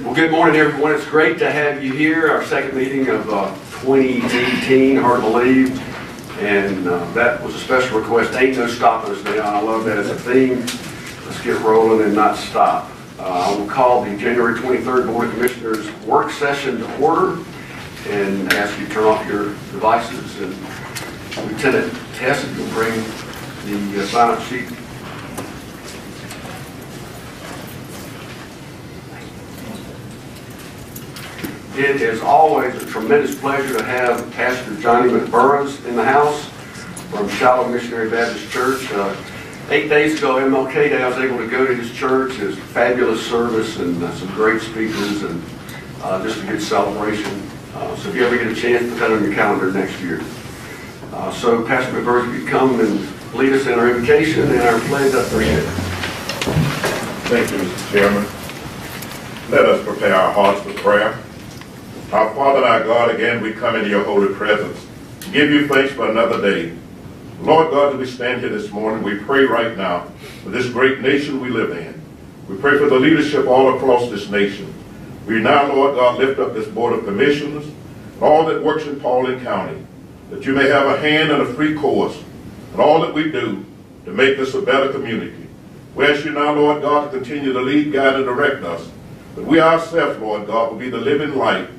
Well, good morning, everyone. It's great to have you here. Our second meeting of 2018, hard to believe. And that was a special request. Ain't no stopping us now. I love that as a theme. Let's get rolling and not stop. I will call the January 23rd Board of Commissioners work session to order and ask you to turn off your devices. And Lieutenant Tess, if you'll bring the sign-up sheet. It is always a tremendous pleasure to have Pastor Johnny McBurrows in the house from Shiloh Missionary Baptist Church. 8 days ago, MLK Day, I was able to go to his church. His fabulous service and some great speakers and just a good celebration. So if you ever get a chance, put that on your calendar next year. So Pastor McBurrows, if you come and lead us in our invocation and our pledge, I appreciate it. Thank you, Mr. Chairman. Let us prepare our hearts for prayer. Our Father and our God, again, we come into your holy presence. Give you thanks for another day. Lord God, as we stand here this morning, we pray right now for this great nation we live in. We pray for the leadership all across this nation. We now, Lord God, lift up this Board of Commissioners and all that works in Paulding County, that you may have a hand and a free course in all that we do to make this a better community. We ask you now, Lord God, to continue to lead, guide, and direct us, that we ourselves, Lord God, will be the living light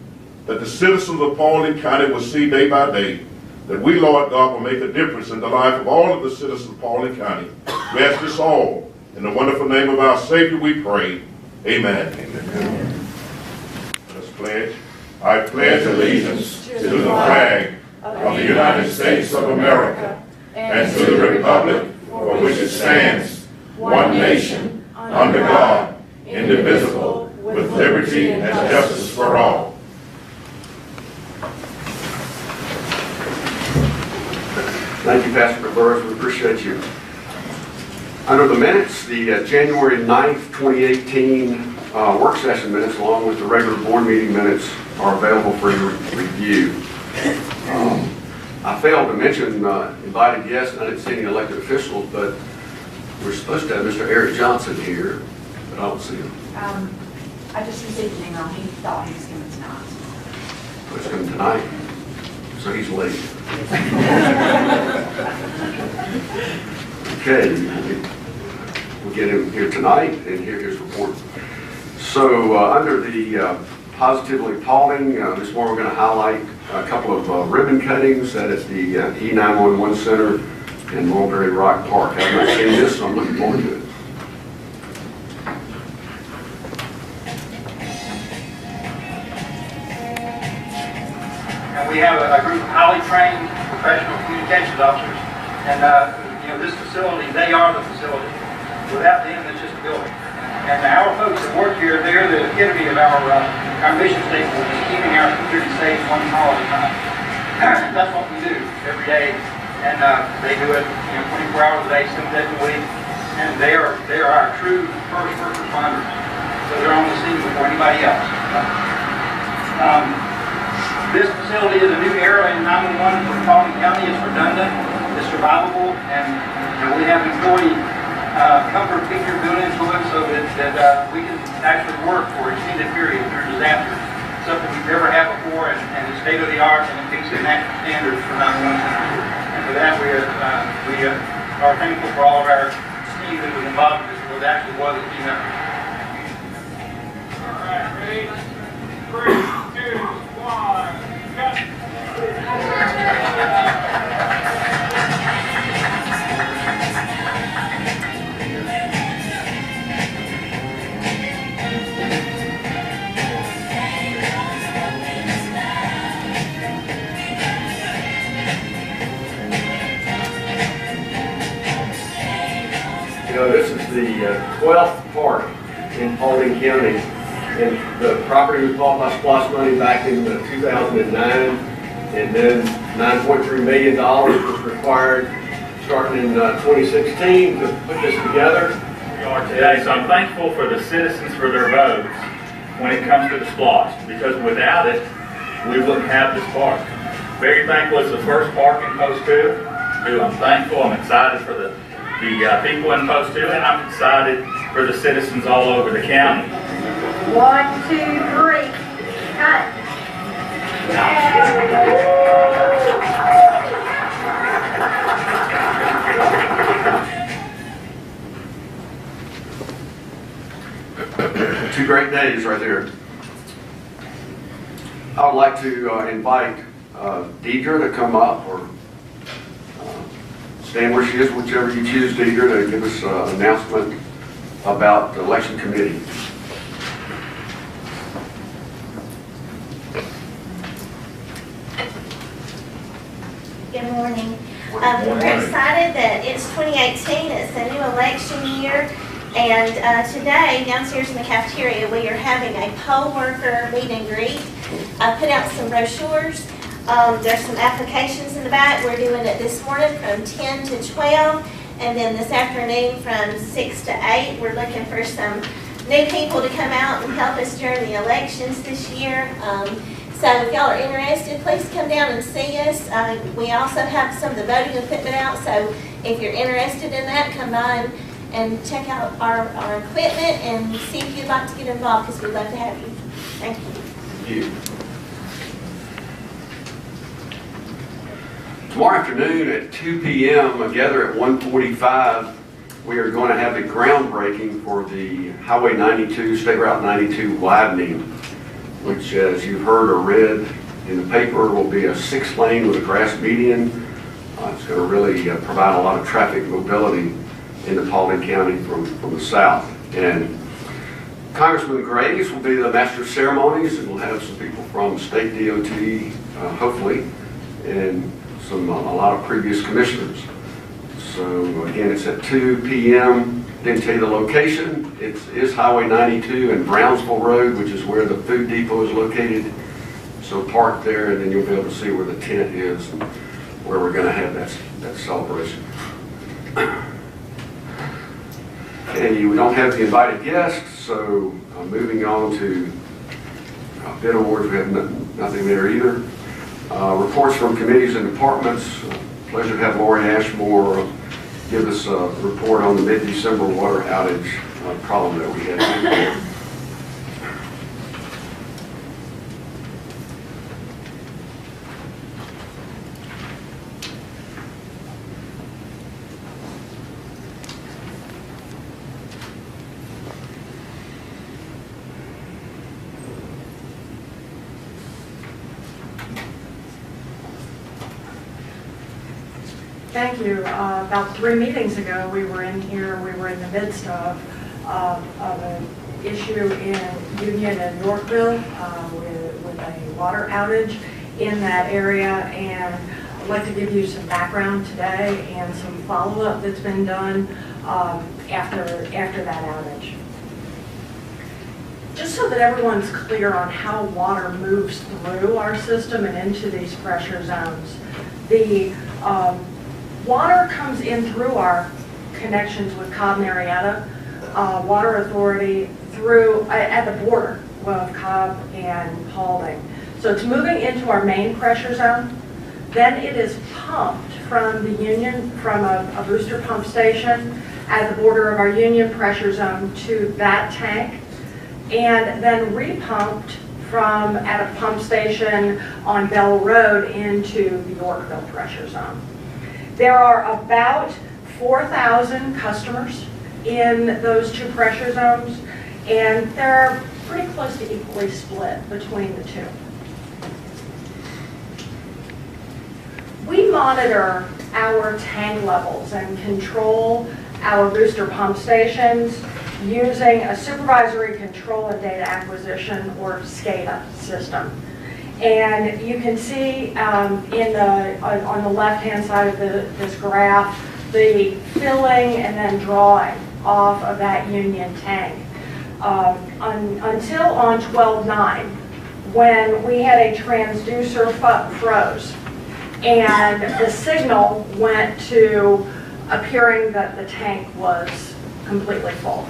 that the citizens of Paulding County will see day by day, that we, Lord God, will make a difference in the life of all of the citizens of Paulding County. We ask this all in the wonderful name of our Savior we pray. Amen. Amen. Let us pledge. I pledge allegiance to the flag of the United States of America and to the republic for which it stands, one nation, under God, indivisible, with liberty and justice for all. Thank you, Pastor McBurrows. We appreciate you. Under the minutes, the January 9th, 2018 work session minutes, along with the regular board meeting minutes, are available for your review. I failed to mention invited guests, and I didn't see any elected officials, but we're supposed to have Mr. Eric Johnson here, but I don't see him. I just received an email. He thought he was coming tonight. So he's coming tonight, so he's late. Okay, we'll get him here tonight and hear his report. So under the Positively Paulding, this morning we're going to highlight a couple of ribbon cuttings that is the E911 Center in Mulberry Rock Park. I've not seen this, so I'm looking forward to it. And we have a group of highly trained professional communications officers, and this facility, they are the facility. Without them, it's just a building. And our folks that work here, they're the epitome of our mission statement, which is keeping our community safe one call at a time. That's what we do every day, and they do it 24 hours a day, 7 days a week, and they are our true first responders. So they're on the scene before anybody else. This facility is a new era in 911 for Paulding County. It's redundant, it's survivable, and we have employee comfort feature built into it so that we can actually work for extended periods during disaster. Something we've never had before, and it's state of the art, and it meets the national standards for 911 centers. And for that, we are thankful for all of our team that was involved in this. It actually was a team effort. All right, ready? 3, 2, 1. This is the 12th park in Paulding County, and the property was bought by SPLOST money back in 2009, and then $9.3 million was required starting in 2016 to put this together. We are today, so I'm thankful for the citizens for their votes when it comes to the SPLOST, because without it, we wouldn't have this park. Very thankful it's the first park in Post 2. I'm thankful, I'm excited for the people in Post 2, and I'm excited for the citizens all over the county. 1, 2, 3. Cut. Two great days right there. I would like to invite Deidre to come up, or stand where she is, whichever you choose, Deidre, to give us an announcement about the election committee. Good morning. We're excited that it's 2018, it's a new election year, and today, downstairs in the cafeteria, we are having a poll worker meet and greet. I put out some brochures. There's some applications in the back. We're doing it this morning from 10 to 12, and then this afternoon from 6 to 8. We're looking for some new people to come out and help us during the elections this year. So if y'all are interested, please come down and see us. We also have some of the voting equipment out, so if you're interested in that, come by and check out our equipment and see if you'd like to get involved, because we'd love to have you. Thank you. Thank you. Tomorrow afternoon at 2 p.m., together at 1:45, we are going to have the groundbreaking for the Highway 92, State Route 92 widening, which, as you've heard or read in the paper, will be a 6-lane with a grass median. It's going to really provide a lot of traffic mobility into Paulding County from the south. And Congressman Graves will be the master of ceremonies, and we'll have some people from state DOT, hopefully, and a lot of previous commissioners. So again, it's at 2 p.m. Didn't tell you the location. It is Highway 92 and Brownsville Road, which is where the food depot is located. So park there, and then you'll be able to see where the tent is and where we're going to have that celebration. Okay, we don't have the invited guests, so moving on to bid awards, we have nothing there either. Reports from committees and departments. Pleasure to have Lori Ashmore give us a report on the mid-December water outage problem that we had. Thank you. About 3 meetings ago, we were in here, we were in the midst of an issue in Union and Yorkville with a water outage in that area, and I'd like to give you some background today and some follow-up that's been done after that outage. Just so that everyone's clear on how water moves through our system and into these pressure zones, the water comes in through our connections with Cobb and Marietta Water Authority through at the border of Cobb and Paulding. So it's moving into our main pressure zone. Then it is pumped from the Union, from a booster pump station at the border of our Union pressure zone to that tank, and then repumped from at a pump station on Bell Road into the Yorkville pressure zone. There are about 4,000 customers in those two pressure zones, and they're pretty close to equally split between the two. We monitor our tank levels and control our booster pump stations using a supervisory control and data acquisition, or SCADA system. And you can see on the left-hand side of this graph, the filling and then drawing off of that Union tank. Until on 12/9, when we had a transducer froze, and the signal went to appearing that the tank was completely full.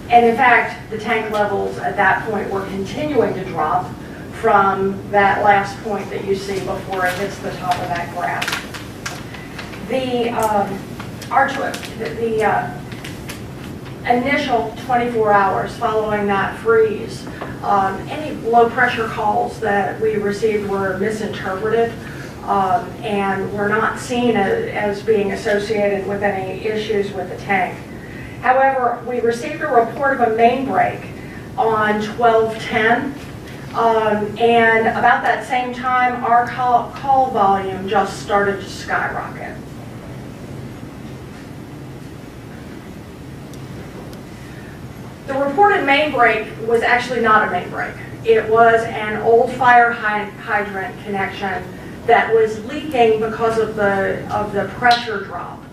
And in fact, the tank levels at that point were continuing to drop from that last point that you see before it hits the top of that graph. initial 24 hours following that freeze, any low pressure calls that we received were misinterpreted and were not seen as being associated with any issues with the tank. However, we received a report of a main break on 12/10, and about that same time, our call volume just started to skyrocket. The reported main break was actually not a main break. It was an old fire hydrant connection that was leaking because of the pressure drop.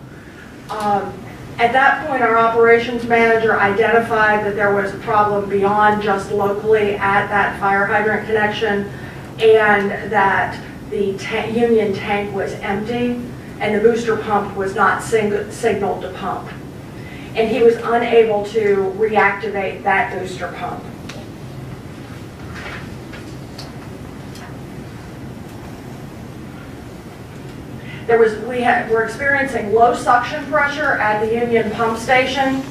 At that point, our operations manager identified that there was a problem beyond just locally at that fire hydrant connection, and that the union tank was empty and the booster pump was not signaled to pump. And he was unable to reactivate that booster pump. We're experiencing low suction pressure at the union pump station.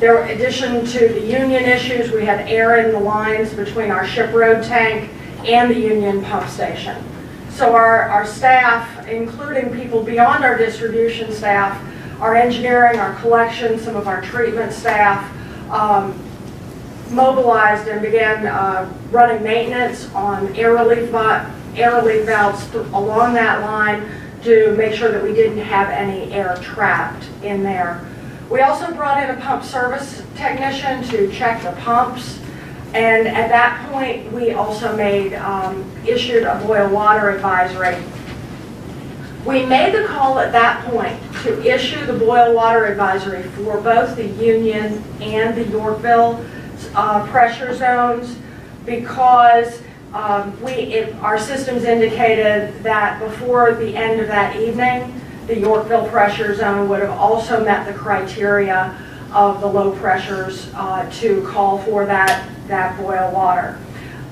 In addition to the union issues, we had air in the lines between our ship road tank and the union pump station. So our staff, including people beyond our distribution staff, our engineering, our collection, some of our treatment staff, mobilized and began running maintenance on air relief valves along that line to make sure that we didn't have any air trapped in there. We also brought in a pump service technician to check the pumps, and at that point we also issued a boil water advisory. We made the call at that point to issue the boil water advisory for both the Union and the Yorkville pressure zones because our systems indicated that before the end of that evening, the Yorkville pressure zone would have also met the criteria of the low pressures to call for that boil water.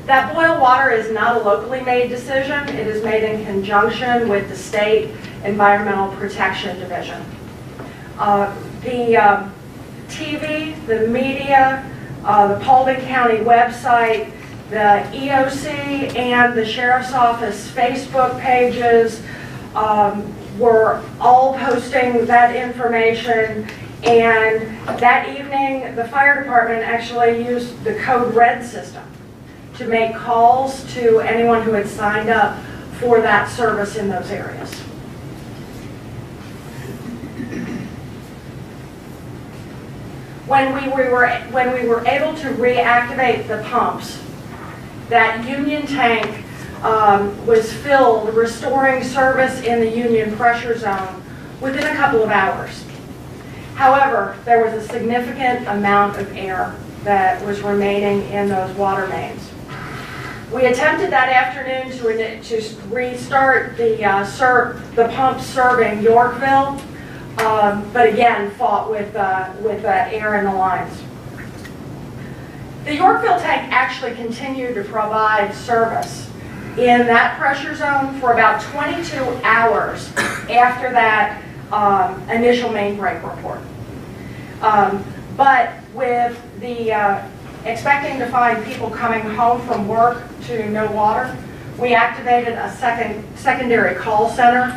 That boil water is not a locally made decision. It is made in conjunction with the State Environmental Protection Division. The TV, the media, the Paulding County website, the EOC and the Sheriff's Office Facebook pages were all posting that information, and that evening the fire department actually used the code red system to make calls to anyone who had signed up for that service in those areas. When we were able to reactivate the pumps, that Union tank was filled, restoring service in the Union pressure zone within a couple of hours. However, there was a significant amount of air that was remaining in those water mains. We attempted that afternoon to restart the pump serving Yorkville, but again fought with air in the lines. The Yorkville tank actually continued to provide service in that pressure zone for about 22 hours after that initial main break report. But with the expecting to find people coming home from work to no water, we activated a secondary call center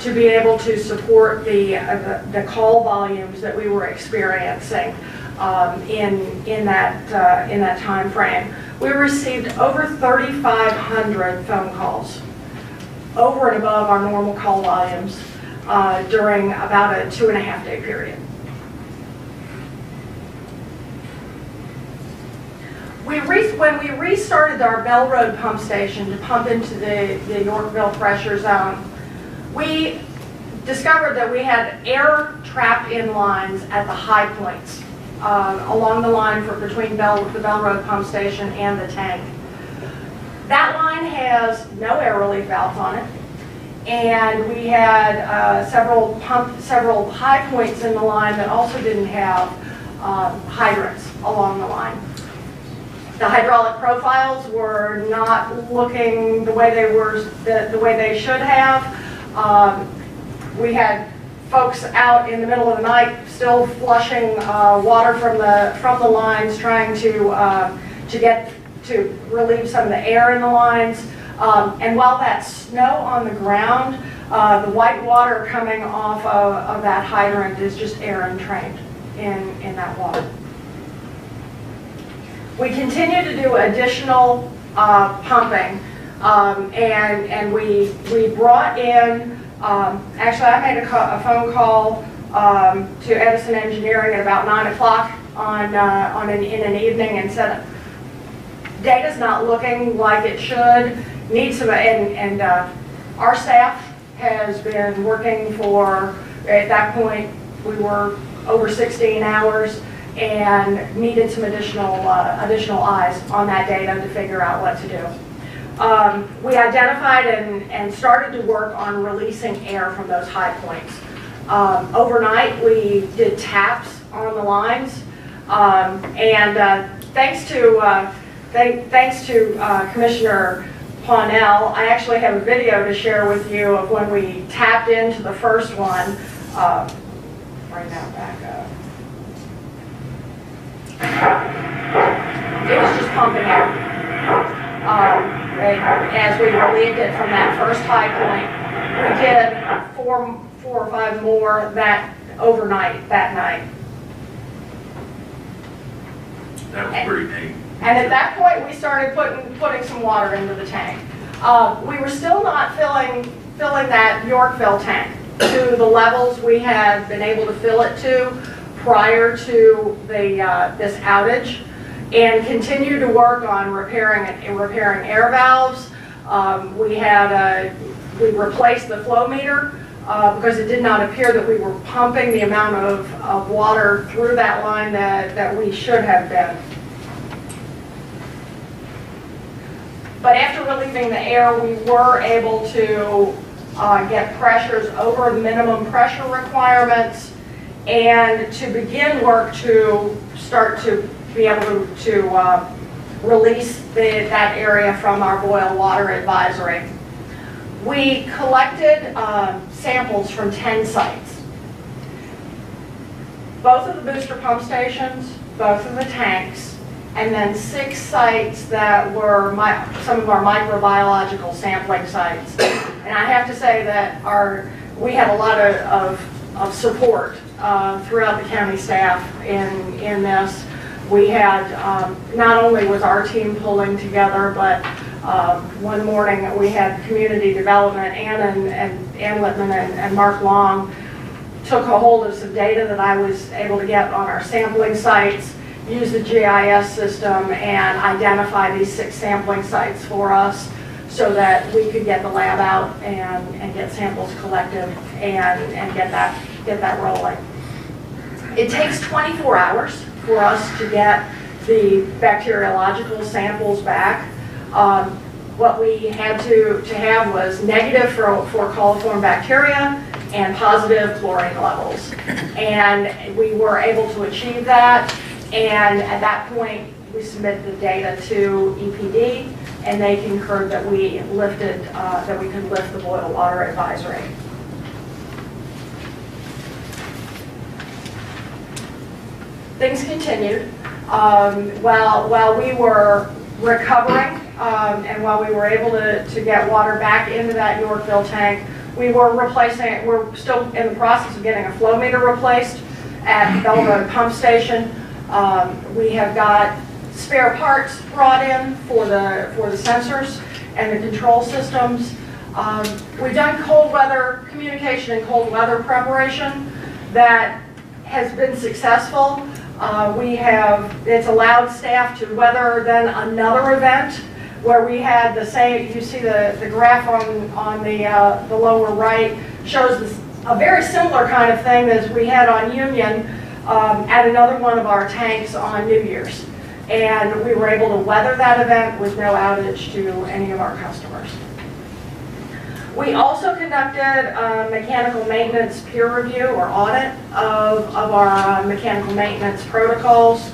to be able to support the call volumes that we were experiencing in that time frame. We received over 3,500 phone calls, over and above our normal call volumes, during about a 2.5-day period. When we restarted our Bell Road pump station to pump into the Yorkville pressure zone, we discovered that we had air trapped in lines at the high points along the line between the Bell Road pump station and the tank. That line has no air relief valves on it, and we had several high points in the line that also didn't have hydrants along the line. The hydraulic profiles were not looking the way they should have. We had folks out in the middle of the night still flushing water from the lines, trying to relieve some of the air in the lines. And while that's snow on the ground, the white water coming off of that hydrant is just air entrained in that water. We continue to do additional pumping, and we brought in, actually I made a phone call to Edison Engineering at about 9 o'clock in an evening and said, data's not looking like it should, need some, and our staff has been working for, at that point, we were over 16 hours and needed some additional eyes on that data to figure out what to do. We identified and started to work on releasing air from those high points. Overnight, we did taps on the lines, and thanks to Commissioner Pawnell, I actually have a video to share with you of when we tapped into the first one. Bring that back up. It was just pumping air. As we relieved it from that first high point, we did four or five more that overnight, that night. That was pretty neat. And at that point, we started putting some water into the tank. We were still not filling that Yorkville tank to the levels we had been able to fill it to prior to this outage, and continued to work on repairing air valves. We replaced the flow meter because it did not appear that we were pumping the amount of water through that line that we should have been. But after relieving the air, we were able to get pressures over the minimum pressure requirements and to begin work to start to be able to release that area from our boil water advisory. We collected samples from 10 sites. Both of the booster pump stations, both of the tanks, and then 6 sites that were some of our microbiological sampling sites. And I have to say that we had a lot of support throughout the county staff in this. We had, not only was our team pulling together, but one morning we had community development, Ann Littman and Mark Long took a hold of some data that I was able to get on our sampling sites, use the GIS system, and identify these 6 sampling sites for us so that we could get the lab out and get samples collected and get that rolling. It takes 24 hours for us to get the bacteriological samples back. What we had to have was negative for coliform bacteria and positive chlorine levels. And we were able to achieve that. And at that point, we submitted the data to EPD, and they concurred that we could lift the boil water advisory. Things continued. While we were recovering and while we were able to get water back into that Yorkville tank, we're still in the process of getting a flow meter replaced at the Bell Road pump station. We have got spare parts brought in for the sensors and the control systems. We've done cold weather communication and cold weather preparation that has been successful. It's allowed staff to weather then another event where we had the same, you see the graph on the lower right shows a very similar kind of thing as we had on Union at another one of our tanks on New Year's. And we were able to weather that event with no outage to any of our customers. We also conducted a mechanical maintenance peer review or audit of our mechanical maintenance protocols.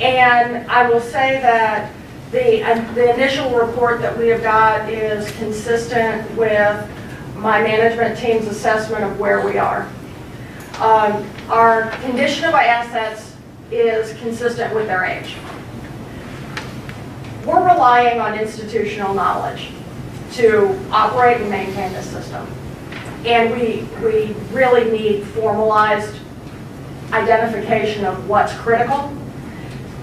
And I will say that the initial report that we have got is consistent with my management team's assessment of where we are. Our condition of our assets is consistent with their age. We're relying on institutional knowledge to operate and maintain the system. And we really need formalized identification of what's critical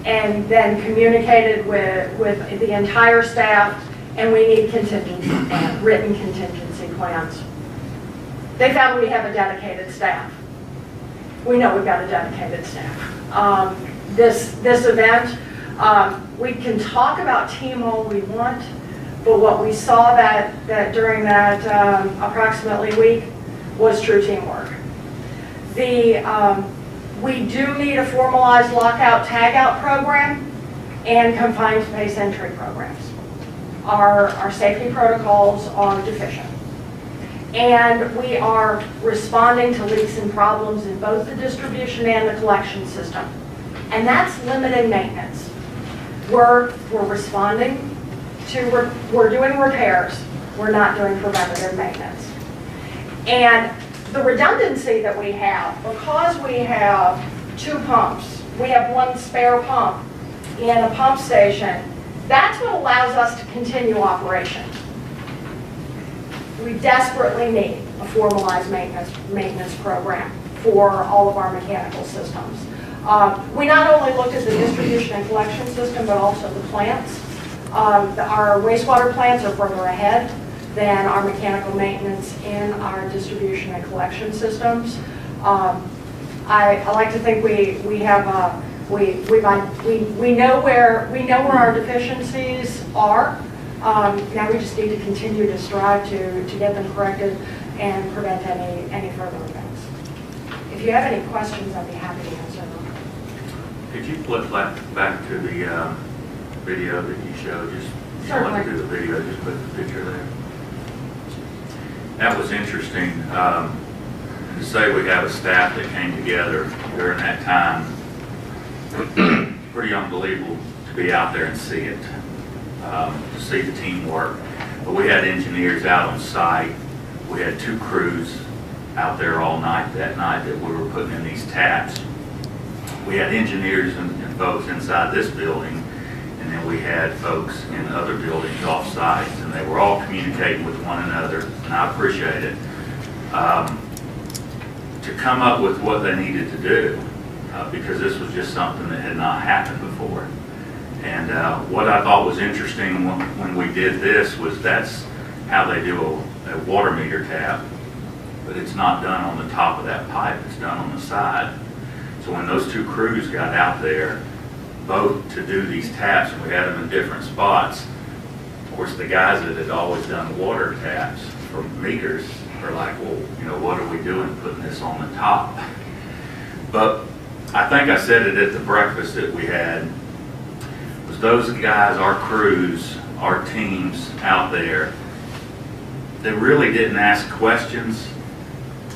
and then communicated with the entire staff, and we need contingency plans, written contingency plans. They found we have a dedicated staff. We know we've got a dedicated staff. This event, we can talk about team all we want, but what we saw that during that approximately week was true teamwork. We do need a formalized lockout tagout program and confined space entry programs. Our safety protocols are deficient. And we are responding to leaks and problems in both the distribution and the collection system. And that's limited maintenance. We're responding to, we're doing repairs. We're not doing preventative maintenance. And the redundancy that we have, because we have 2 pumps, we have 1 spare pump in a pump station, that's what allows us to continue operation. We desperately need a formalized maintenance program for all of our mechanical systems. We not only looked at the distribution and collection system, but also the plants. Our wastewater plants are further ahead than our mechanical maintenance in our distribution and collection systems. I like to think we have we know where our deficiencies are. Now we just need to continue to strive to get them corrected and prevent any further events. If you have any questions, I'd be happy to answer them. Could you flip back to the video that you showed? Just you don't want to do the video, just put the picture there. That was interesting. To say we have a staff that came together during that time, pretty unbelievable to be out there and see it, to see the teamwork. But we had engineers out on site. We had 2 crews out there all night that night that we were putting in these taps. We had engineers and folks inside this building, and then we had folks in other buildings off site, and they were all communicating with one another, and I appreciate it. To come up with what they needed to do, because this was just something that had not happened before. And what I thought was interesting when we did this was that's how they do a water meter tap, but it's not done on the top of that pipe, it's done on the side. So when those 2 crews got out there, both to do these taps, and we had them in different spots, of course the guys that had always done water taps for meters are like, well, you know, what are we doing putting this on the top? But I think I said it at the breakfast that we had, was those guys, our crews, our teams out there, they really didn't ask questions.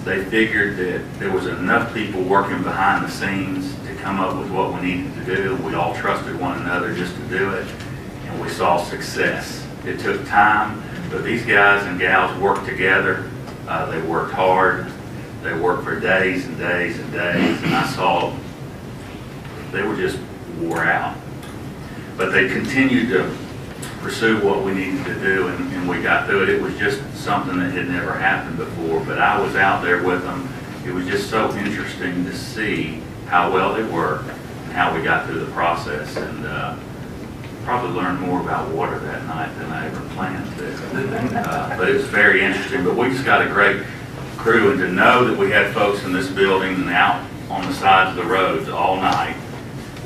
They figured that there was enough people working behind the scenes to come up with what we needed to do. We all trusted one another just to do it, and we saw success. It took time, but these guys and gals worked together. They worked hard. They worked for days and days and days, and I saw they were just wore out. But they continued to pursue what we needed to do, and we got through it. It was just something that had never happened before, but I was out there with them. It was just so interesting to see how well they worked and how we got through the process, and probably learned more about water that night than I ever planned to. But it was very interesting. But we just got a great crew, and to know that we had folks in this building and out on the sides of the roads all night,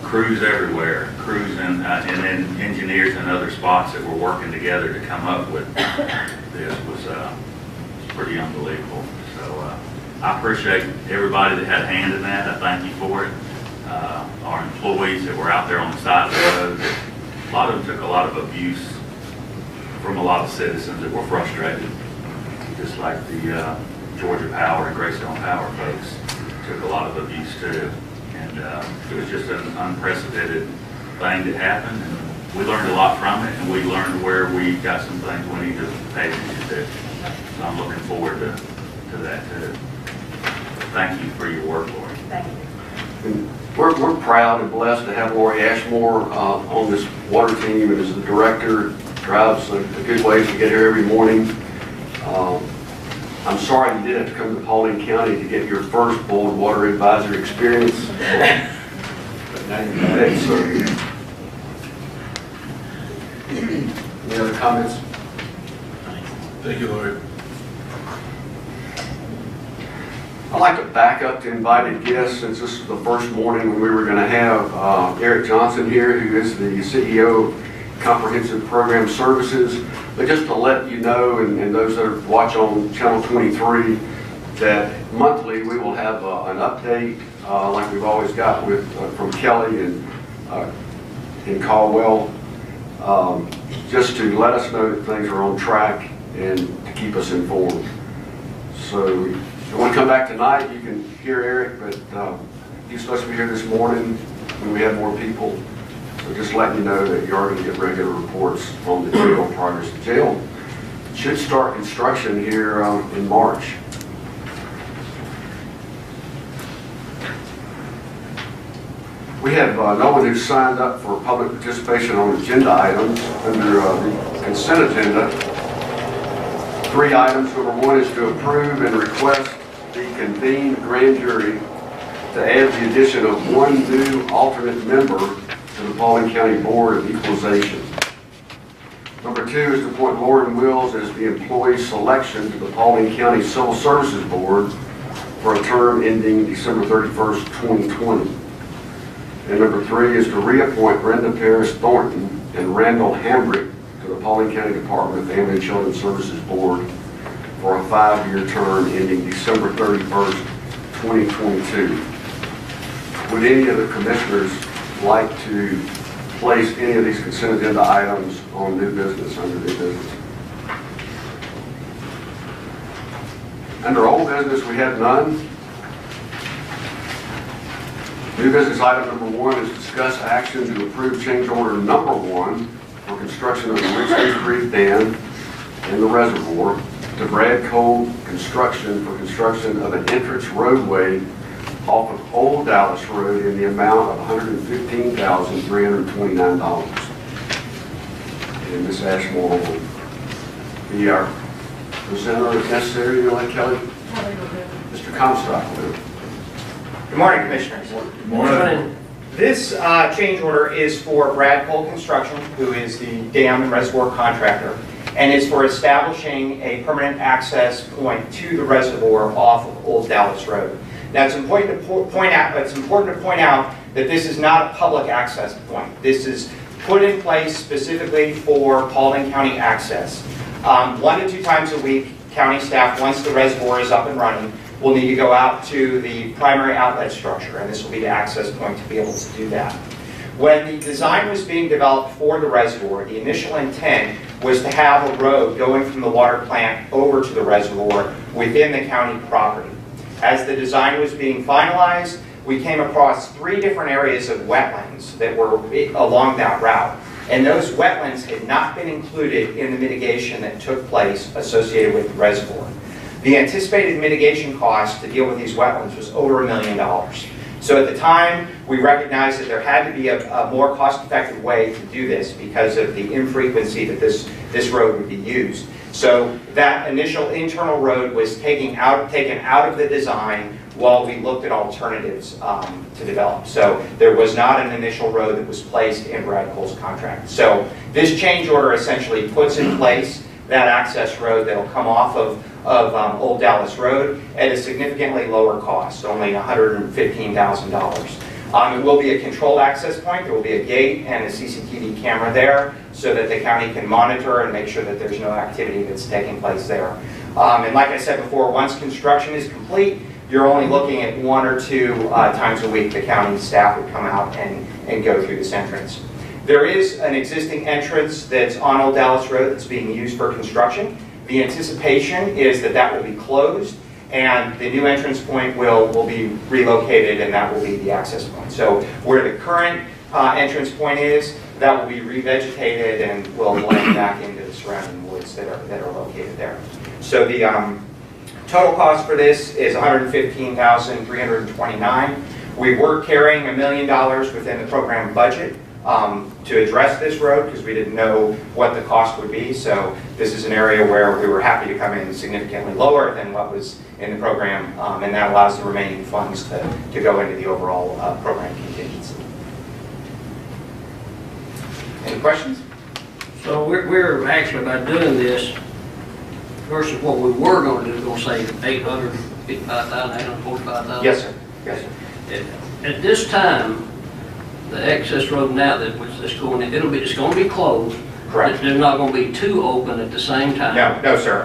crews everywhere, crews and then engineers in other spots that were working together to come up with this was pretty unbelievable. So I appreciate everybody that had a hand in that. I thank you for it. Our employees that were out there on the side of the road, a lot of them took a lot of abuse from a lot of citizens that were frustrated, just like the Georgia Power and Greystone Power folks took a lot of abuse too. And it was just an unprecedented thing that happened, and we learned a lot from it, and we learned where we got some things we need to pay attention to. So I'm looking forward to that too. Thank you for your work, Lori. Thank you. And we're proud and blessed to have Lori Ashmore on this water team, and as the director, drives a good way to get here every morning. I'm sorry you did have to come to Paulding County to get your first board water advisor experience. But now you got it, so. Any other comments? Thank you, Lori. I'd like to back up to invited guests, since this is the first morning when we were going to have Eric Johnson here, who is the CEO of Comprehensive Program Services. But just to let you know, and those that watch on Channel 23, that monthly we will have an update, like we've always got with from Kelly and Caldwell, just to let us know that things are on track and to keep us informed. So if you want to come back tonight, you can hear Eric, but he's supposed to be here this morning when we have more people. So just letting you know that you are going to get regular reports on the jail progress. The jail should start construction here in March. We have no one who's signed up for public participation on agenda items under the consent agenda. 3 items. Number 1 is to approve and request the convened grand jury to add the addition of 1 new alternate member to the Paulding County Board of Equalization. Number 2 is to appoint Lauren Wills as the employee selection to the Paulding County Civil Services Board for a term ending December 31st, 2020. And number 3 is to reappoint Brenda Paris Thornton and Randall Hambrick to the Paulding County Department of Family and Children's Services Board for a 5-year term ending December 31st, 2022. Would any of the commissioners like to place any of these consent agenda items on new business, under new business? Under old business, we have none. New business item number 1 is discuss action to approve change order number 1 for construction of the Richmond Creek Dam in the reservoir to Brad Cole Construction for construction of an entrance roadway off of Old Dallas Road in the amount of $115,329. And Ms. Ashmore will be our presenter if necessary. You like Kelly? Kelly will do. Mr. Comstock will do. Good morning, Commissioners. Good morning. This change order is for Brad Cole Construction, who is the dam and reservoir contractor, and is for establishing a permanent access point to the reservoir off of Old Dallas Road. Now, it's important to point out that this is not a public access point. This is put in place specifically for Paulding County access. 1 to 2 times a week, county staff, once the reservoir is up and running, will need to go out to the primary outlet structure, and this will be the access point to be able to do that. When the design was being developed for the reservoir, the initial intent was to have a road going from the water plant over to the reservoir within the county property. As the design was being finalized, we came across 3 different areas of wetlands that were along that route. And those wetlands had not been included in the mitigation that took place associated with the reservoir. The anticipated mitigation cost to deal with these wetlands was over $1 million. So at the time, we recognized that there had to be a more cost-effective way to do this because of the infrequency that this road would be used. So that initial internal road was taken out of the design while we looked at alternatives to develop. So there was not an initial road that was placed in Brad Cole's contract. So this change order essentially puts in place that access road that will come off of Old Dallas Road at a significantly lower cost, only $115,000. It will be a controlled access point. There will be a gate and a CCTV camera there so that the county can monitor and make sure that there's no activity that's taking place there. And like I said before, once construction is complete, you're only looking at 1 or 2 times a week the county staff would come out and go through this entrance. There is an existing entrance that's on Old Dallas Road that's being used for construction. The anticipation is that that will be closed and the new entrance point will be relocated, and that will be the access point. So where the current entrance point is, that will be revegetated and will blend back into the surrounding woods that are located there. So the Total cost for this is $115,329. We were carrying $1 million within the program budget to address this road because we didn't know what the cost would be. So this is an area where we were happy to come in significantly lower than what was in the program, and that allows the remaining funds to go into the overall program contingency. Any questions? So we're actually, by doing this versus what we were going to do, going to save $855,000, $845,000? Yes, sir. Yes, sir. At this time, the access road now that it's going in, it's going to be closed. Correct. There's not going to be two open at the same time. No, sir.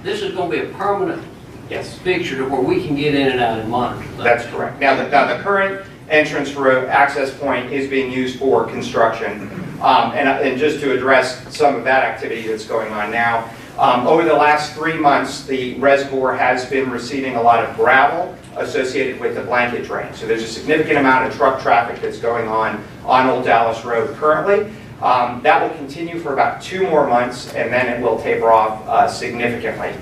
This is going to be a permanent Yes. fixture to where we can get in and out and monitor. That's correct. Now, the current entrance road access point is being used for construction. And just to address some of that activity that's going on now, over the last 3 months, the reservoir has been receiving a lot of gravel associated with the blanket drain. So there's a significant amount of truck traffic that's going on Old Dallas Road currently. That will continue for about 2 more months, and then it will taper off significantly.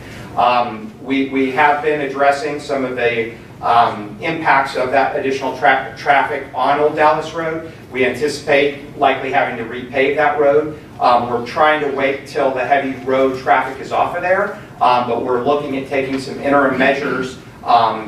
We have been addressing some of the impacts of that additional traffic on Old Dallas Road. We anticipate likely having to repave that road. We're trying to wait till the heavy road traffic is off of there, but we're looking at taking some interim measures,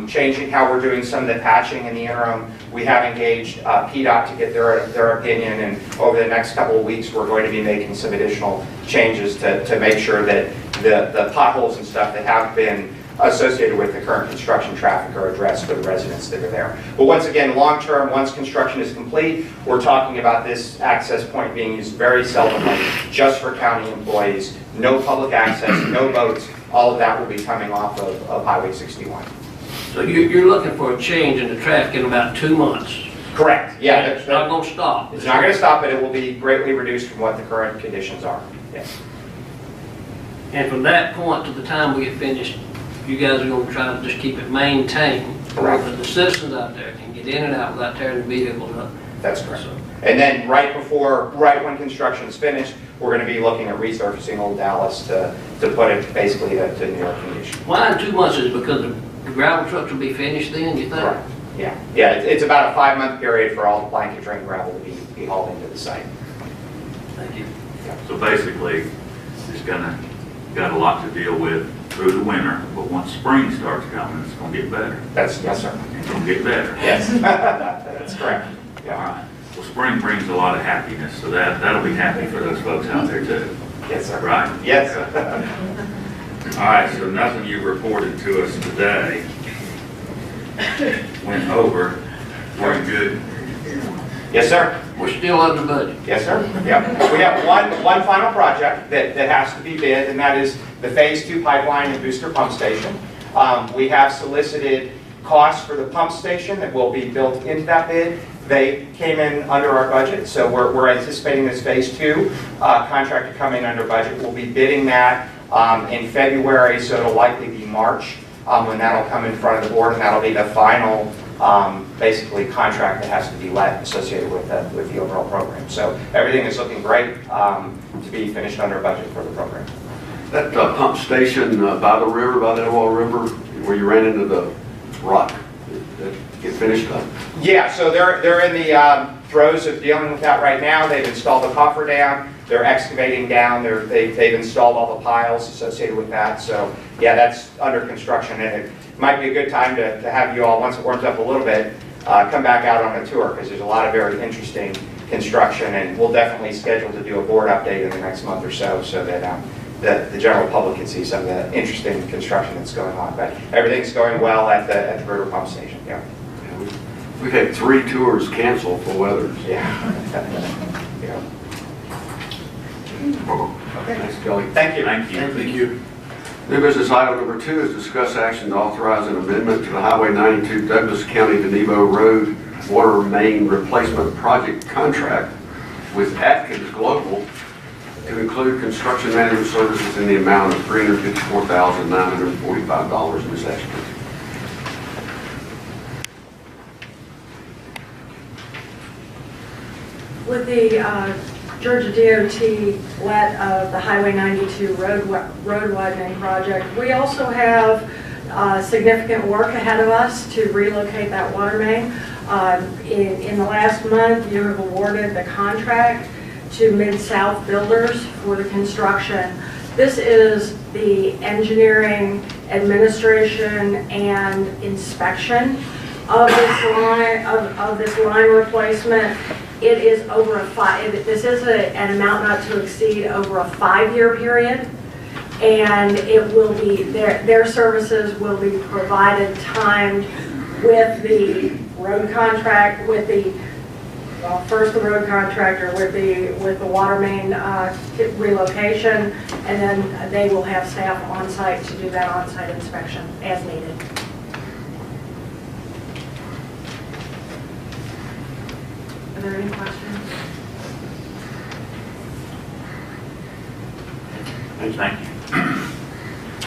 changing how we're doing some of the patching in the interim. We have engaged PDOT to get their opinion, and over the next couple of weeks we're going to be making some additional changes to make sure that the potholes and stuff that have been associated with the current construction traffic are addressed for the residents that are there. But once again, long term, once construction is complete, we're talking about this access point being used very seldomly, just for county employees, no public access, no boats, all of that will be coming off of Highway 61. So you're looking for a change in the traffic in about 2 months? Correct, yeah. It's not going to stop? It's not going to stop, but it will be greatly reduced from what the current conditions are, yes. And from that point to the time we get finished, you guys are going to try to just keep it maintained, Correct. so that the citizens out there can get in and out without tearing the vehicles up. That's correct. So, And then right when construction is finished, we're going to be looking at resurfacing Old Dallas to put it basically to New York condition. why in 2 months? Is it because the gravel trucks will be finished then, you think? Correct. Yeah, it's about a 5-month period for all the blanket drain gravel to be hauled into the site. Thank you. So basically, it's got a lot to deal with through the winter, but once spring starts coming, it's going to get better. Yes, sir. It's going to get better. Yes, that's correct. All Yeah. right. Well, spring brings a lot of happiness, so that'll be happy for those folks out there too. Yes, sir. Right? Yes. All right, so nothing you reported to us today went over. Very good. Yes, sir. We're still under budget. Yes, sir. Yep. We have one final project that has to be bid, and that is the Phase 2 pipeline and booster pump station. We have solicited costs for the pump station that will be built into that bid. They came in under our budget, so we're anticipating this Phase 2 contract to come in under budget. We'll be bidding that in February, so it'll likely be March when that'll come in front of the board, and that'll be the final basically contract that has to be let associated with the overall program. So everything is looking great to be finished under budget for the program. That pump station by the river, by the Etowah River, where you ran into the rock, that get finished up? Yeah, so they're in the throes of dealing with that right now. They've installed the cofferdam. They're excavating down. They've installed all the piles associated with that. So yeah, that's under construction, and it might be a good time to have you all, once it warms up a little bit, come back out on a tour, because there's a lot of very interesting construction, and we'll definitely schedule to do a board update in the next month or so that the general public can see some of the interesting construction that's going on. But everything's going well at the river pump station. Yeah. We've had 3 tours canceled for weather. Yeah. Yeah. Okay, thanks, Kelly. Thank you. Thank you. Thank you. New business item number 2 is discuss action to authorize an amendment to the Highway 92 Douglas County to Nebo Road Water Main Replacement Project contract with Atkins Global to include construction management services in the amount of $354,945. Ms. Ashton. With the Georgia DOT let of the Highway 92 road widening project, we also have significant work ahead of us to relocate that water main. In the last month, you have awarded the contract to Mid-South Builders for the construction. This is the engineering, administration, and inspection of this line replacement. It is over this is an amount not to exceed over a 5-year period, and it will be their services will be provided timed with the road contract, with the first the road contractor with the water main relocation, and then they will have staff on site to do that on-site inspection as needed. Are there any questions? Thank you.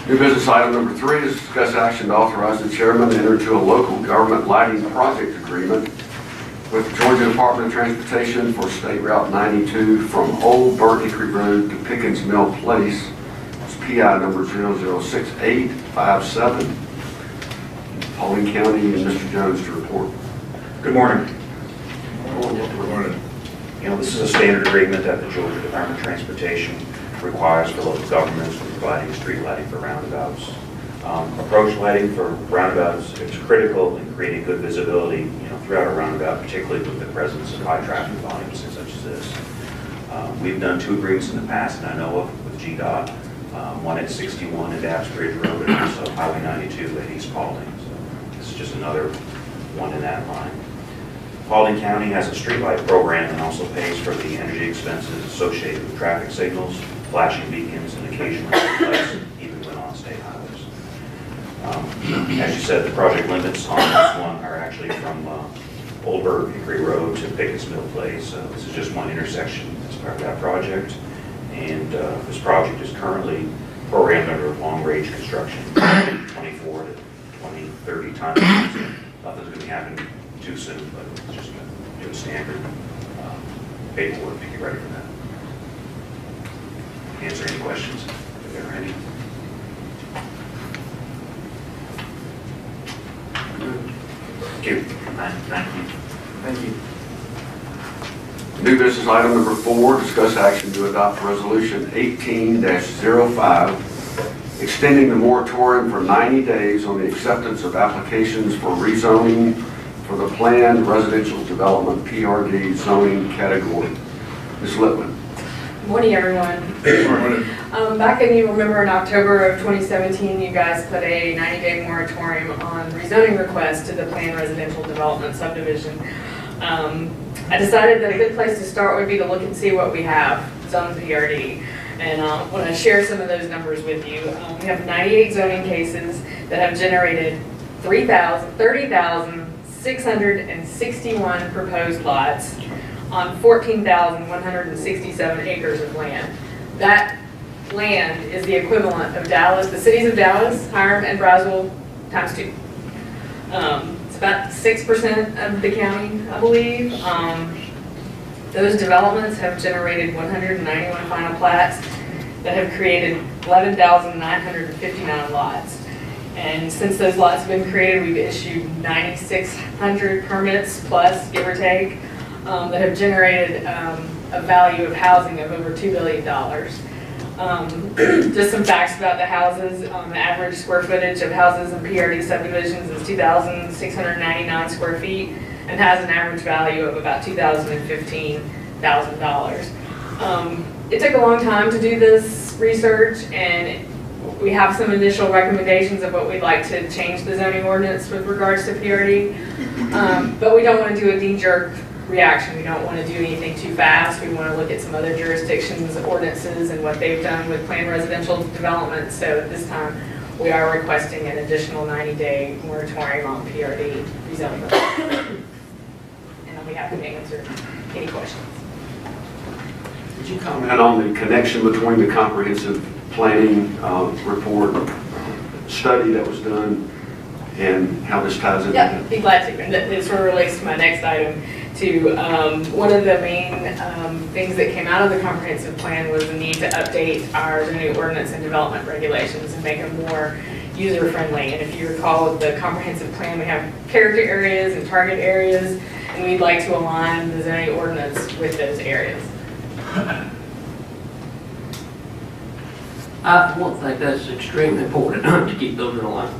New business item number 3 is discuss action to authorize the chairman to enter into a local government lighting project agreement with the Georgia Department of Transportation for State Route 92 from Old Burnt Hickory Road to Pickens Mill Place. It's PI number 006857. Paulding County and Mr. Jones to report. Good morning. Good morning. You know, this is a standard agreement that the Georgia Department of Transportation requires for local governments for providing street lighting for roundabouts. Approach lighting for roundabouts is critical in creating good visibility, throughout a roundabout, particularly with the presence of high traffic volumes such as this. We've done 2 agreements in the past, and I know of with GDOT, one at 61 at Dabbs Bridge Road, and also Highway 92 at East Paulding. So this is just another one in that line. Paulding County has a streetlight program and also pays for the energy expenses associated with traffic signals, flashing beacons, and occasional lights, even when on state highways. As you said, the project limits on this one are actually from Old Burnt Hickory Road to Pickens Mill Place. This is just one intersection as part of that project. And this project is currently programmed under long-range construction, 24 to 2030 time. So nothing's going to be happening too soon, but it's just going to do a standard paperwork to get ready for that. Answer any questions if there are any. Thank you. Thank you. Thank you. New business item number 4, discuss action to adopt resolution 18-05, extending the moratorium for 90 days on the acceptance of applications for rezoning for the planned residential development PRD zoning category. Ms. Littman. Good morning, everyone. Good morning. Back in, you remember in October of 2017, you guys put a 90-day moratorium on rezoning requests to the planned residential development subdivision. I decided that a good place to start would be to look and see what we have zoned PRD. And I want to share some of those numbers with you. We have 98 zoning cases that have generated 30,661 proposed lots on 14,167 acres of land. That land is the equivalent of Dallas, the cities of Dallas, Hiram, and Brownsville times 2. It's about 6% of the county, I believe. Those developments have generated 191 final plats that have created 11,959 lots. And since those lots have been created, we've issued 9,600 permits plus, give or take, that have generated a value of housing of over $2 billion. Just some facts about the houses. The average square footage of houses in PRD subdivisions is 2,699 square feet and has an average value of about $2,015,000. It took a long time to do this research, and we have some initial recommendations of what we'd like to change the zoning ordinance with regards to PRD, but we don't want to do a knee-jerk reaction. We don't want to do anything too fast. We want to look at some other jurisdictions' ordinances and what they've done with planned residential development. So at this time, we are requesting an additional 90-day moratorium on PRD rezoning. And I'll be happy to answer any questions. Could you comment on the connection between the comprehensive planning report study that was done and how this ties into Yeah, be glad to. And it sort of relates to my next item. One of the main things that came out of the comprehensive plan was the need to update our zoning ordinance and development regulations and make them more user-friendly. And if you recall, with the comprehensive plan, we have character areas and target areas, and we'd like to align the zoning ordinance with those areas. I won't think that's extremely important to keep those in line.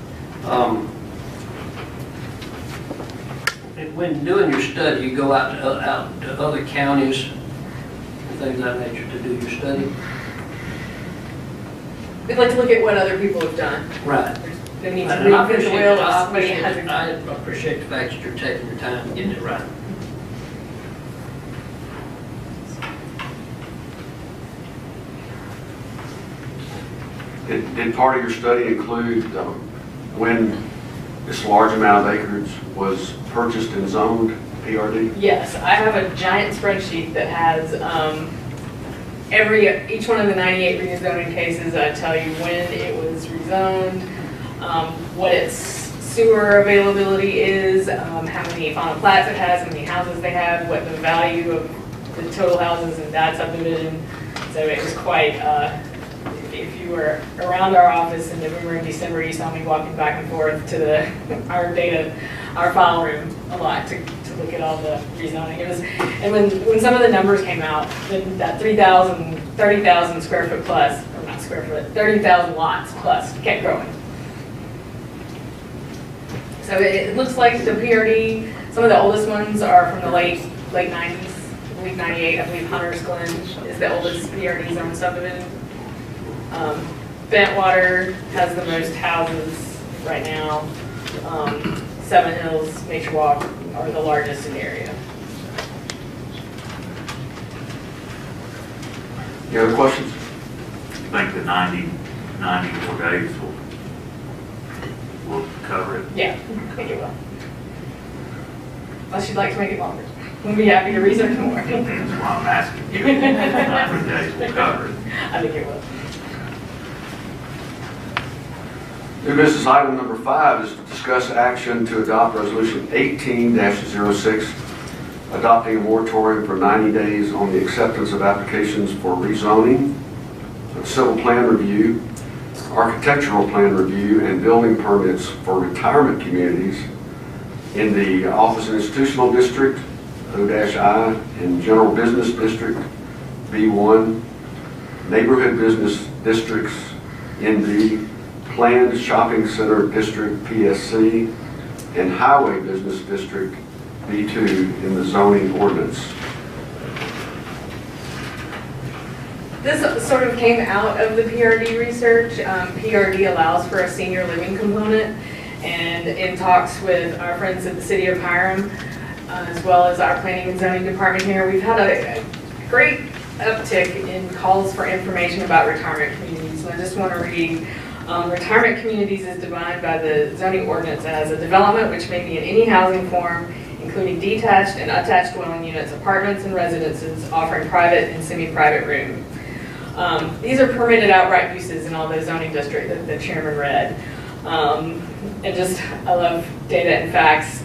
When doing your study, you go out to other counties and things of that nature to do your study? We'd like to look at what other people have done. Right. They need to And I reinvent the wheel. Somebody appreciate has I appreciate the fact that you're taking your time and getting it right. Did part of your study include when this large amount of acreage was purchased and zoned PRD? Yes, I have a giant spreadsheet that has each one of the 98 rezoning cases. I tell you when it was rezoned, what its sewer availability is, how many final plats it has, how many houses they have, what the value of the total houses in that subdivision. So it was quite, if you were around our office in November and December, you saw me walking back and forth to our file room a lot to look at all the rezoning. It was, and when some of the numbers came out, that 30,000 square foot plus, or not square foot, 30,000 lots plus kept growing. So it looks like the PRD, some of the oldest ones are from the late 90s, I believe 98, I believe Hunter's Glen is the oldest PRD zone subdivision. Bentwater has the most houses right now. Seven Hills, Nature Walk are the largest in the area. Any other questions? I think the 94 days will cover it. Yeah, I think it will. Unless you'd like to make it longer. We'll be happy to research more. That's why I'm asking you. 90 days will cover it. I think it will. New business item number 5 is to discuss action to adopt resolution 18-06, adopting a moratorium for 90 days on the acceptance of applications for rezoning, civil plan review, architectural plan review, and building permits for retirement communities in the office and institutional district, O-I, and general business district, B1, neighborhood business districts, NB, planned shopping center district, PSC, and highway business district, B2, in the zoning ordinance. This sort of came out of the PRD research. PRD allows for a senior living component, and in talks with our friends at the City of Hiram, as well as our planning and zoning department here, we've had a great uptick in calls for information about retirement communities. And I just want to read, retirement communities is defined by the zoning ordinance as a development which may be in any housing form, including detached and attached dwelling units, apartments, and residences offering private and semi-private room. These are permitted outright uses in all those zoning districts that the chairman read. And just, I love data and facts.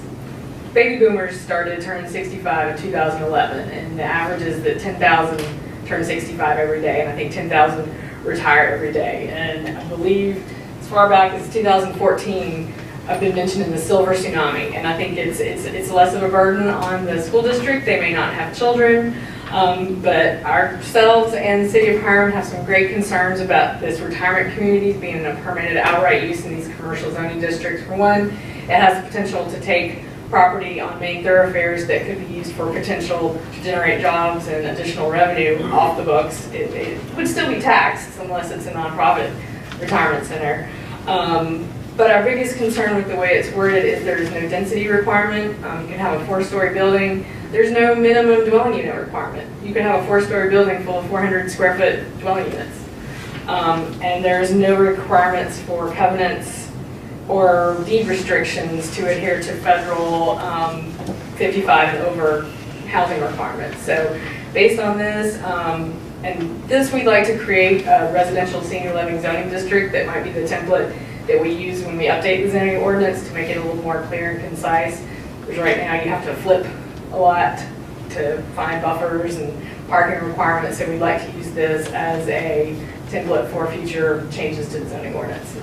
Baby boomers started turning 65 in 2011, and the average is that 10,000 turn 65 every day, and I think 10,000 retire every day. And I believe as far back as 2014, I've been mentioning the silver tsunami, and I think it's less of a burden on the school district. They may not have children, but ourselves and the City of Hiram have some great concerns about this retirement communities being in a permitted outright use in these commercial zoning districts. For one, it has the potential to take property on main thoroughfares that could be used for potential to generate jobs and additional revenue off the books. It would still be taxed unless it's a nonprofit retirement center. But our biggest concern with the way it's worded is there is no density requirement. You can have a 4-story building. There's no minimum dwelling unit requirement. You can have a 4-story building full of 400 square foot dwelling units. And there's no requirements for covenants or deed restrictions to adhere to federal 55 and over housing requirements. So based on this, and this we'd like to create a residential senior living zoning district that might be the template that we use when we update the zoning ordinance to make it a little more clear and concise. Because right now you have to flip a lot to find buffers and parking requirements, so we'd like to use this as a template for future changes to the zoning ordinance.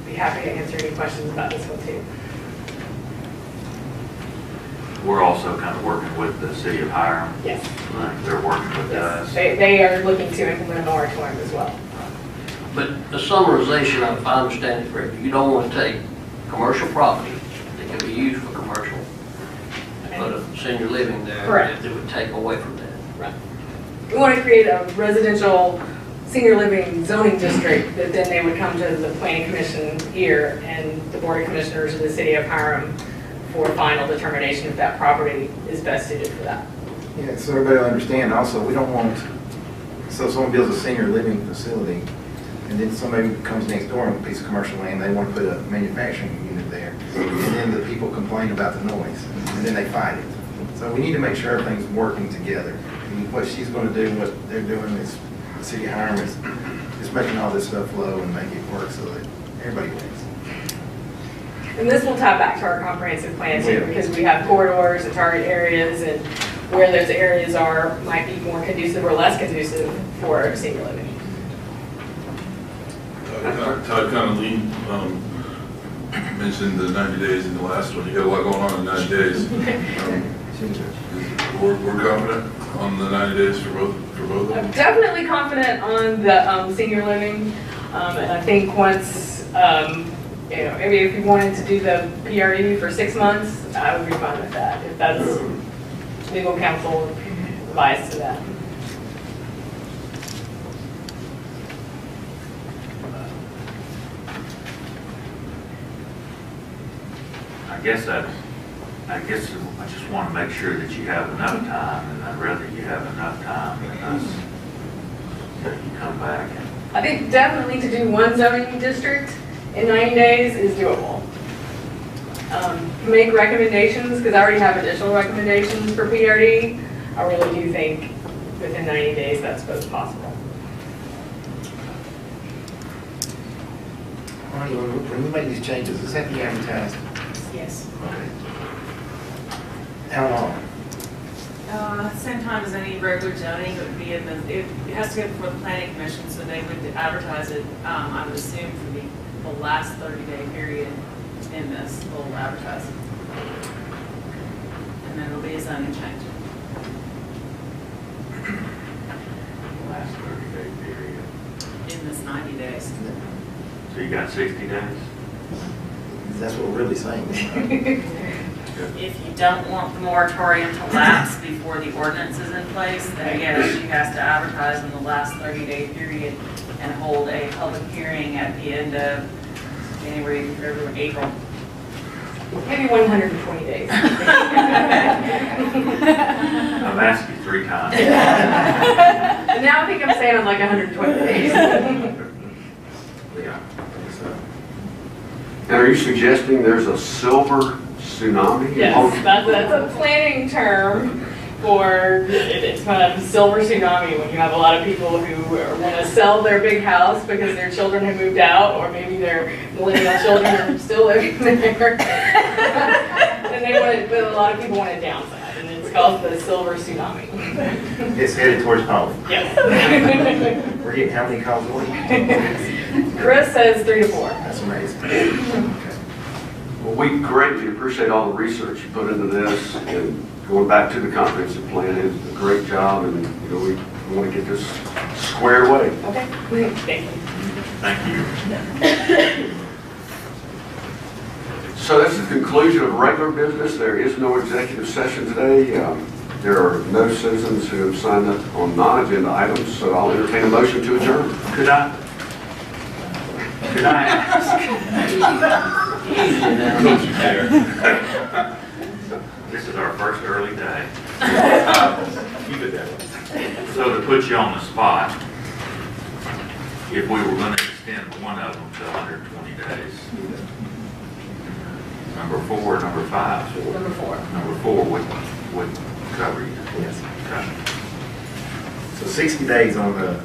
Be happy to answer any questions about this one too. We're also kind of working with the city of Hiram. Yes. They're working with us. They are looking to implement a moratorium as well. But the summarization, if I understand it correctly, you don't want to take commercial property that can be used for commercial, put a senior living there. Correct. That would take away from that. Right. We want to create a residential senior living zoning district that then they would come to the planning commission here and the board of commissioners of the city of Hiram for final determination if that property is best suited for that. Yeah, so everybody will understand also, we don't want, so someone builds a senior living facility, and then somebody comes next door on a piece of commercial land, they want to put a manufacturing unit there, and then the people complain about the noise, and then they fight it. So we need to make sure everything's working together. And what she's going to do, what they're doing is, the city of Hiram is making all this stuff flow and make it work so that everybody wins. And this will tie back to our comprehensive plan too, Yeah. because we have corridors and target areas, and where those areas are might be more conducive or less conducive for senior living. Todd Connolly mentioned the 90 days in the last one. You got a lot going on in 90 days. We're confident on the 90 days for both of them. I'm definitely confident on the senior living, and I think once, you know, maybe if you wanted to do the PRD for 6 months, I would be fine with that, if that's legal counsel advice to that. I guess I just want to make sure that you have enough time, and I'd rather you have enough time than us that you come back and I think definitely to do one zoning district in 90 days is doable. Make recommendations, because I already have additional recommendations for PRD. I really do think within 90 days that's both possible. When we make these changes, does that be advertised? Yes. Okay. How long? Same time as any regular zoning, it would be in the, it has to go before the planning commission, so they would advertise it, I would assume, for the last 30-day period in this, they'll advertise it. And then it'll be a zoning change. last 30-day period. In this 90 days. So you got 60 days? That's what we're really saying. If you don't want the moratorium to lapse before the ordinance is in place, then yes, she has to advertise in the last 30-day period and hold a public hearing at the end of January, February, April. Maybe 120 days. I've asked you 3 times. And now I think I'm saying I'm like 120 days. Yeah. And are you suggesting there's a silver tsunami? Yes, that's a planning term for, it's kind of silver tsunami when you have a lot of people who want to sell their big house because their children have moved out, or maybe their millennial children are still living there. And they want to, but a lot of people want to downsize, and it's called the silver tsunami. It's headed towards home. Yes. We're getting how many calls a week? Chris says 3 to 4. That's amazing. Okay. Well, we greatly appreciate all the research you put into this, and going back to the comprehensive plan is a great job, and you know, we want to get this squared away. Okay, thank you. Thank you. So that's the conclusion of regular business. There is no executive session today. There are no citizens who have signed up on non-agenda items, so I'll entertain a motion to adjourn. Could I ask? This is our first early day. Keep it that way. So to put you on the spot, if we were going to extend one of them to 120 days, number 4 or number 5? Number 4. Number 4 would cover you. Yes. Okay. So 60 days on the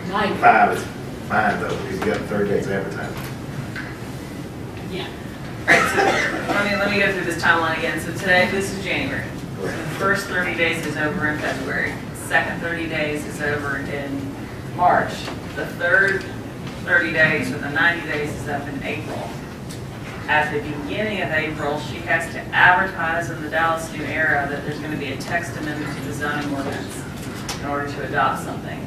5 is fine though, because you got 30 days advertising. Yeah. Let me go through this timeline again. So today, this is January. So the first 30 days is over in February. Second 30 days is over in March. The third 30 days or the 90 days is up in April. at the beginning of April, she has to advertise in the Dallas New Era that there's going to be a text amendment to the zoning ordinance in order to adopt something.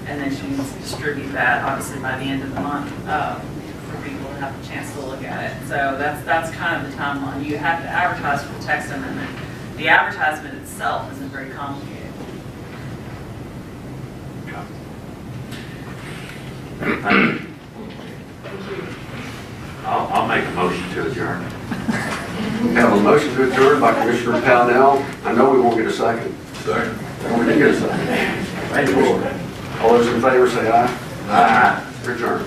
And then she needs to distribute that, obviously, by the end of the month, for people to have a chance to look at it. So that's kind of the timeline. You have to advertise for the text amendment. The advertisement itself isn't very complicated. I'll make a motion to adjourn. We have a motion to adjourn by Commissioner Pownell. I know we won't get a second. Second. We didn't get a second. Thank you, Lord. All those in favor say aye. Aye. Adjourn.